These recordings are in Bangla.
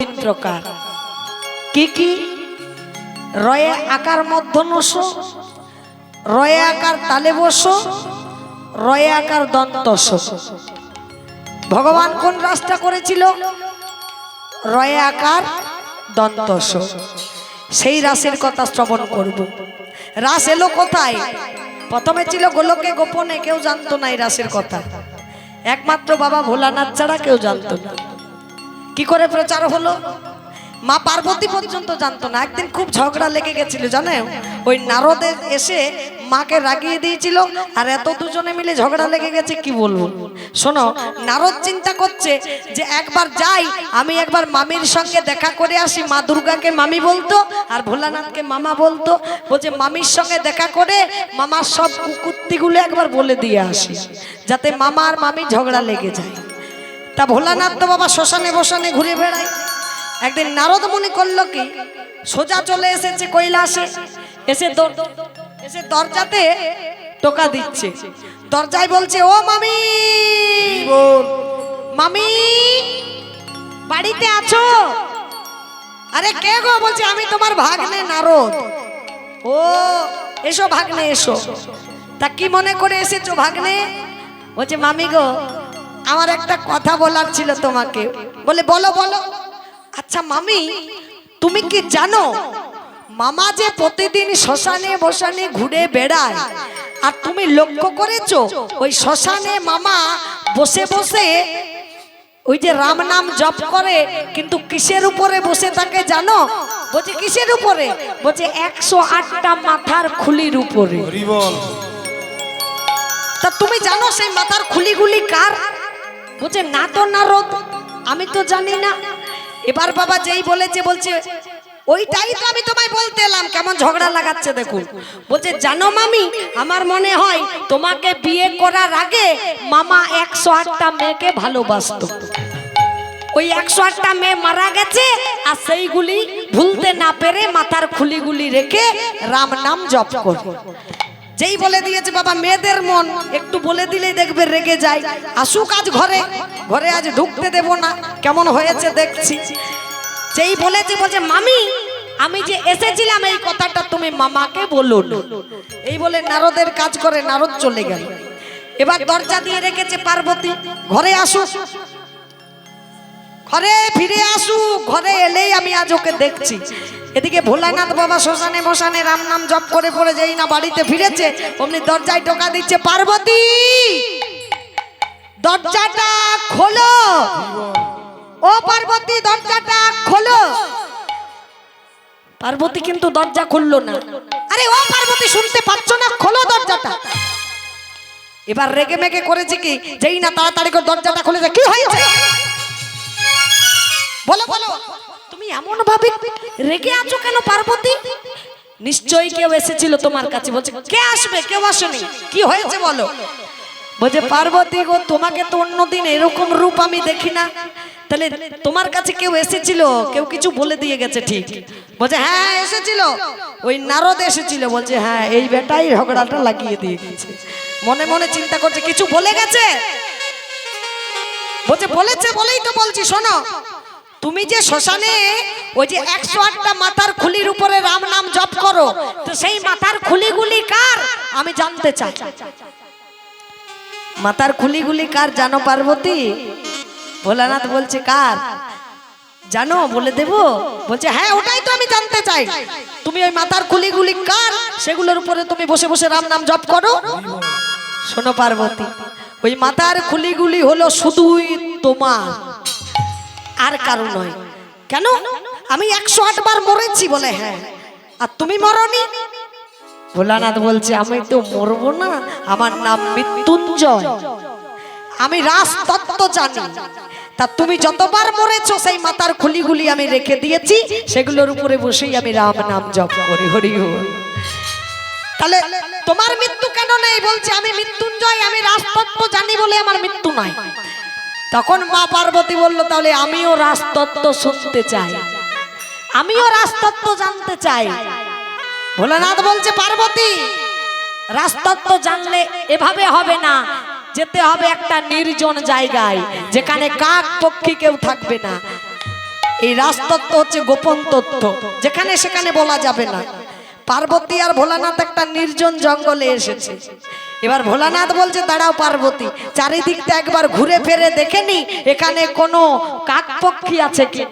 তিন প্রকার কি কি? রয়ে আকার মধ্যনস, রয়ে আকার তালে বস, রয়ে আকার দন্তস। ভগবান কোন রাসটা করেছিল? রয়ে আকার দন্তস। সেই রাসের কথা শ্রবণ করব। রাস এলো কোথায়? প্রথমে ছিল গোলকে গোপনে, কেউ জানতো না এই রাসের কথা। একমাত্র বাবা ভোলানাথ ছাড়া কেউ জানতো না। কি করে প্রচার হলো? মা পার্বতী পর্যন্ত জানতো না। একদিন খুব ঝগড়া লেগে গেছিল জানেন, ওই নারদে এসে মাকে রাগিয়ে দিয়েছিল, আর এত দুজনে মিলে ঝগড়া লেগে গেছে কি বলবো। শোনো, নারদ চিন্তা করছে যে একবার যাই, আমি একবার মামির সঙ্গে দেখা করে আসি। মা দুর্গাকে মামি বলতো আর ভোলানাথকে মামা বলতো। বলছে মামির সঙ্গে দেখা করে মামার সব কুকুত্তিগুলো একবার বলে দিয়ে আসি, যাতে মামা আর মামি ঝগড়া লেগে যায়। তা ভোলানাথ তো বাবা শ্মশানে বসানে ঘুরে বেড়ায়। একদিন নারদ মনে করলো কি, সোজা চলে এসেছে কৈলাসে, এসে দরজাতে টোকা দিচ্ছে। দরজায় বলছে, ও মামি, মামি বাড়িতে আছো? আরে কে গো? বলছে আমি তোমার ভাগ্নে নারদ। ও এসো ভাগ্নে এসো। তা কি মনে করে এসেছো ভাগ্নে? বলছে মামি গো, আমার একটা কথা বলার ছিল তোমাকে। বলে বলো বলো। আচ্ছা মামি, তুমি কি জানো মামা যে প্রতিদিন শ্মশানে বসানে ঘুরে বেড়ায়, আর তুমি লক্ষ্য করেছো ওই শ্মশানে মামা বসে বসে ওই যে রাম নাম জপ করে, কিন্তু কিসের উপরে বসে থাকে জানো? বলছে কিসের উপরে? বলছে 108টা মাথার খুলির উপরে। তা তুমি জানো সেই মাথার খুলিগুলি কার? বলছে না তো নারদ, আমি তো জানি না। এবার বাবা যেই বলেছে, বলছে ওইটাই তো আমি তোমায় বলতে এলাম। কেমন ঝগড়া লাগাচ্ছে দেখুন। বলছে জানো মামি, আমার মনে হয় তোমাকে বিয়ে করার আগে মামা 108টা মেয়েকে ভালোবাসতো। ওই 108টা মেয়ে মারা গেছে, আর সেইগুলি ভুলতে না পেরে মাথার খুলিগুলি রেখে রাম নাম জপ করে। যেই বলে দিয়েছে বাবা, মেয়েদের মন একটু বলে দিলেই দেখবে রেগে যায়। আসুক আজ ঘরে, ঘরে আজ ঢুকতে দেব না, কেমন হয়েছে দেখছি। যেই বলেছে, বলছে মামি আমি যে এসেছিলাম এই কথাটা তুমি মামাকে বলো। এই বলে নারদের কাজ করে নারদ চলে গেল। এবার দরজা দিয়ে রেখেছে পার্বতী, ঘরে আসো, ঘরে ফিরে আসু। ঘরে এলেই আমি আজ ওকে দেখছি। এদিকে ভোলানাথ বাবা শ্মশানে মশানে রাম নাম জপ করে পড়ে, যেই না বাড়িতে ফিরেছে অমনি দরজায় টোকা দিচ্ছে, পার্বতী দরজাটা খোলো, ও পার্বতী দরজাটা খোলো। পার্বতী কিন্তু দরজা খুললো না। আরে ও পার্বতী শুনতে পাচ্ছ না? খোলো দরজাটা। এবার রেগে মেগে করেছে কি, যেই না তাড়াতাড়ি করে দরজাটা খুলেছে। কি হয়েছে বলো বলো, তুমি এমন ভাবে রেগে আছো কেন পার্বতী? নিশ্চয়ই কেউ এসেছিল তোমার কাছে। বলছে কে আসবে? কেউ আসেনি। কি হয়েছে বলো? বলছে পার্বতী গো, তোমাকে তো অন্যদিন এরকম রূপ আমি দেখি না, তাহলে তোমার কাছে কেউ এসেছিল, কেউ কিছু বলে দিয়ে গেছে ঠিক? বলছে হ্যাঁ এসেছিল, ওই নারদ এসেছিল। বলছে হ্যাঁ, এই বেটাই ঝগড়াটা লাগিয়ে দিয়ে গেছে। মনে মনে চিন্তা করছে কিছু বলে গেছে। বলছে বলেছে বলেই তো বলছি। শোনো, তুমি যে শ্মশানে ওই যে 108টা মাথার খুলির উপরে রাম নাম জপ করো, তো সেই মাথার খুলিগুলি কার আমি জানতে চাই। মাথার খুলিগুলি কার জানো পার্বতী? ভোলানাথ বলছে কার জানো? বলে দেব? বলছে হ্যাঁ ওটাই তো আমি জানতে চাই। তুমি ওই মাথার খুলিগুলি কার, সেগুলোর উপরে তুমি বসে বসে রাম নাম জপ করো। শোনো পার্বতী, ওই মাথার খুলিগুলি হলো শুধুই তোমার, আর কারো নয়। কেন? আমি 108 বার মরেছি। বলে হ্যাঁ। আর তুমি মরনি? ভোলানাথ বলছে আমি তো মরবো না, আমার নাম মৃত্যুঞ্জয়, আমি রাস তত্ত্ব জানি। তা তুমি যতবার মরেছো সেই মাথার খুলিগুলি আমি রেখে দিয়েছি, সেগুলোর উপরে বসেই আমি রাম নাম জপ করি। হরি হরি। তাহলে তোমার মৃত্যু কেন নেই? বলছে আমি মৃত্যুঞ্জয়, আমি রাস তত্ত্ব জানি বলে আমার মৃত্যু নাই। তখন মা পার্বতী বলল তাহলে আমিও রাজতত্ত্ব শুনতে চাই, আমিও রাজতত্ত্ব জানতে চাই। ভোলানাথ বলছে পার্বতী রাজতত্ত্ব জানলে এভাবে হবে না, যেতে হবে একটা নির্জন জায়গায়, যেখানে কাক পক্ষী কেউ থাকবে না। এই রাজতত্ত্ব হচ্ছে গোপন তথ্য, যেখানে সেখানে বলা যাবে না। পার্বতী আর ভোলানাথ একটা নির্জন জঙ্গলে এসেছে। এবার ভোলানাথ বলছে দাঁড়াও পার্বতী, চারিদিকটা একবার ঘুরে ফিরে দেখে নি এখানে কোনো কাকপক্ষী আছে কি।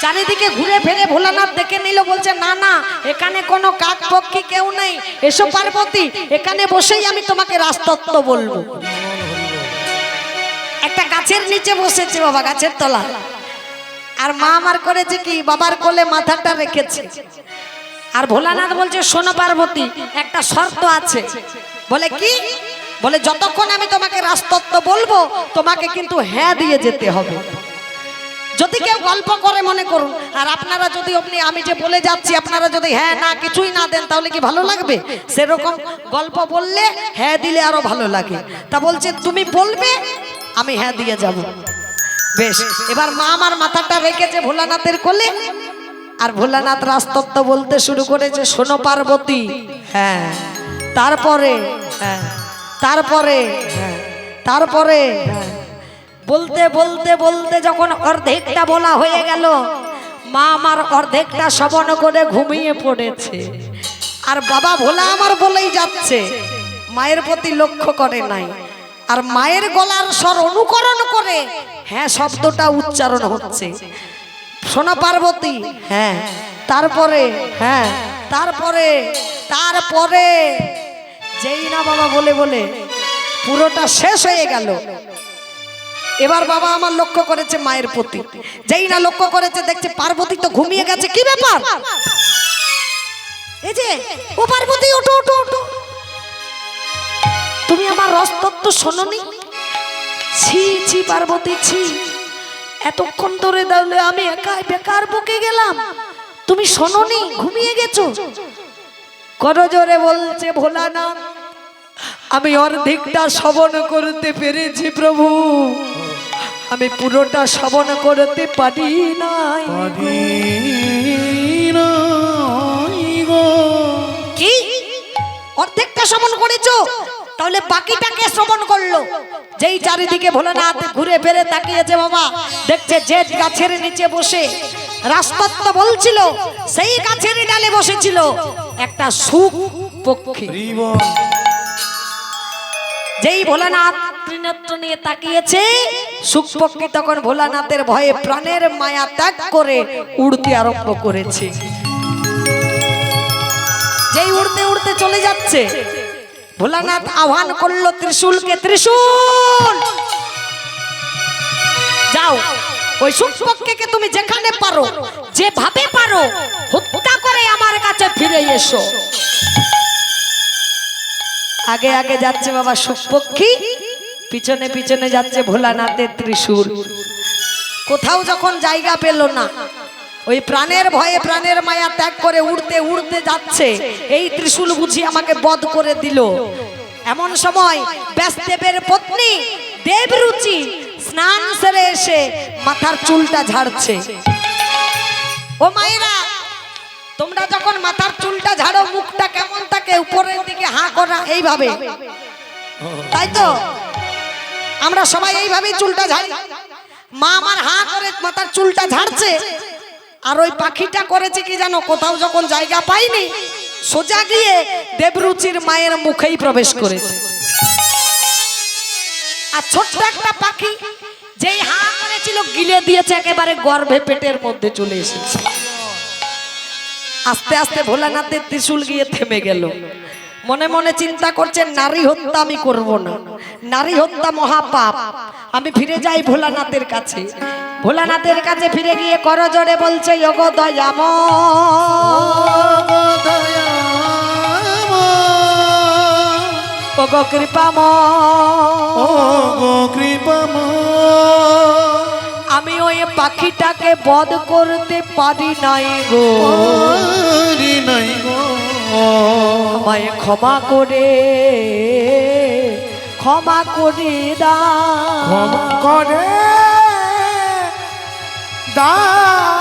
চারিদিকে ঘুরে ফিরে ভোলানাথ দেখে নিল, বলছে না না এখানে কোনো কাকপক্ষী কেউ নেই। এসো পার্বতী, এখানে বসেই আমি তোমাকে রাজতত্ত্ব বলবো। একটা গাছের নিচে বসেছে বাবা, গাছের তলা। আর মা আমার করেছে কি, বাবার কোলে মাথাটা রেখেছে। আর ভোলানাথ বলছে শোনো পার্বতী, একটা শর্ত আছে। বলে কি? বলে যতক্ষণ আমি তোমাকে রাজতত্ত্ব বলবো তোমাকে কিন্তু হ্যাঁ দিয়ে যেতে হবে। যদি কেউ গল্প করে মনে করুন, আর আপনারা যদি আমি যে বলে যাচ্ছি আপনারা যদি হ্যাঁ না কিছুই না দেন তাহলে কি ভালো লাগবে? সেরকম গল্প বললে হ্যাঁ দিলে আরো ভালো লাগে। তা বলছে তুমি বলবে, আমি হ্যাঁ দিয়ে যাব। বেশ, এবার মা আমার মাথাটা রেখেছে ভোলানাথের কোলে, আর ভোলানাথ রাজতত্ত্ব বলতে শুরু করেছে। শোনো পার্বতী, হ্যাঁ তারপরে, হ্যাঁ তারপরে, হ্যাঁ তারপরে, বলতে বলতে বলতে যখন অর্ধেকটা বলা হয়ে গেল, মা আমার অর্ধেকটা শ্রবণ করে ঘুমিয়ে পড়েছে। আর বাবা ভোলা আমার বলেই যাচ্ছে, মায়ের প্রতি লক্ষ্য করে নাই। আর মায়ের গলার স্বর অনুকরণ করে হ্যাঁ শব্দটা উচ্চারণ হচ্ছে। শোনো পার্বতী, হ্যাঁ তারপরে, হ্যাঁ তারপরে, তারপরে, যেই না বাবা বলে বলে পুরোটা শেষ হয়ে গেল। এবার বাবা আমার লক্ষ্য করেছে মায়ের প্রতি, যেই না লক্ষ্য করেছে দেখছে পার্বতী তো ঘুমিয়ে গেছে। কি ব্যাপার? এই যে ও পার্বতী, ওঠো ওঠো ওঠো, তুমি আমার রাজতত্ত্ব শোনোনি? ছি ছি পার্বতী ছি, এতক্ষণ ধরে দাঁড়ালে আমি একাই বেকার বকে গেলাম, তুমি শোনোনি, ঘুমিয়ে গেছো। করজোরে বলছে ভোলানাথ, আমি অর্ধেকটা শ্রবণ করতে পেরেছি প্রভু, আমি পুরোটা শ্রবণ করতে পারি নাই। কি অর্ধেকটা শ্রবণ করেছো? তাহলে বাকিটাকে শ্রবণ করলো। যেই চারিদিকে ভোলানাথ ঘুরে ফিরে তাকিয়েছে বাবা, দেখছে যে গাছের নিচে বসে রাজতত্ত্ব বলছিল সেই গাছের ডালে বসেছিল একটা সুখ পক্ষী। যেই ভোলানাথ ত্রিনেত্র নিয়ে তাকিয়েছে, সুখ পক্ষী তখন ভোলানাথের ভয়ে প্রাণের মায়া ত্যাগ করে উড়তে আরম্ভ করেছে। যেই উড়তে উড়তে চলে যাচ্ছে, ভোলানাথ আহ্বান করলো ত্রিশূলকে, ত্রিশূল যাও ওই সুখ পক্ষীকে তুমি যেখানে পারো যেভাবে পারো হত্যা করে আমার কাছে ফিরে এসো। আগে আগে যাচ্ছে বাবা সুখ পক্ষী, পিছনে পিছনে যাচ্ছে ভোলানাথের ত্রিশূল। কোথাও যখন জায়গা পেল না, ওই প্রাণের ভয়ে প্রাণের মায়া ত্যাগ করে উড়তে উড়তে যাচ্ছে, এই ত্রিশূল বুঝি আমাকে বধ করে দিল। এমন সময় ব্যাসদেবের পত্নী দেবরুচি স্নান সেরে এসে মাথার চুলটা ঝাড়ছে। ও মায়েরা, তোমরা যখন মাথার চুলটা ঝাড়ো মুখটা কেমন থাকে? উপরের দিকে হাঁ করা, এইভাবে, তাই তো? আমরা সবাই এইভাবেই চুলটা ঝাড়ি। মা আমার হাঁ করে মাথার চুলটা ঝাড়ছে। আর ওই পাখিটা করেছে কি জানো? কোথাও যখন জায়গা পাইনি, সোজা গিয়ে দেবরুচির মায়ের মুখেই প্রবেশ করেছে। আর ছোট্ট একটা পাখি যেই হাঁ করেছিল গিলে দিয়েছে, একেবারে গর্ভে পেটের মধ্যে চলে এসেছে। আস্তে আস্তে ভোলানাথের ত্রিশূল গিয়ে থেমে গেল। মনে মনে চিন্তা করছেন নারী হত্যা আমি করব না, নারী হত্যা মহাপাপ। আমি ফিরে যাই ভোলানাথের কাছে। ভোলানাথের কাছে ফিরে গিয়ে করজোড়ে বলছে, ওগো দয়াময়, ওগো কৃপাময়, আমি ওই পাখিটাকে বধ করতে পারি নাই গো, আমায় ক্ষমা করে দাও, ক্ষমা করে দাও।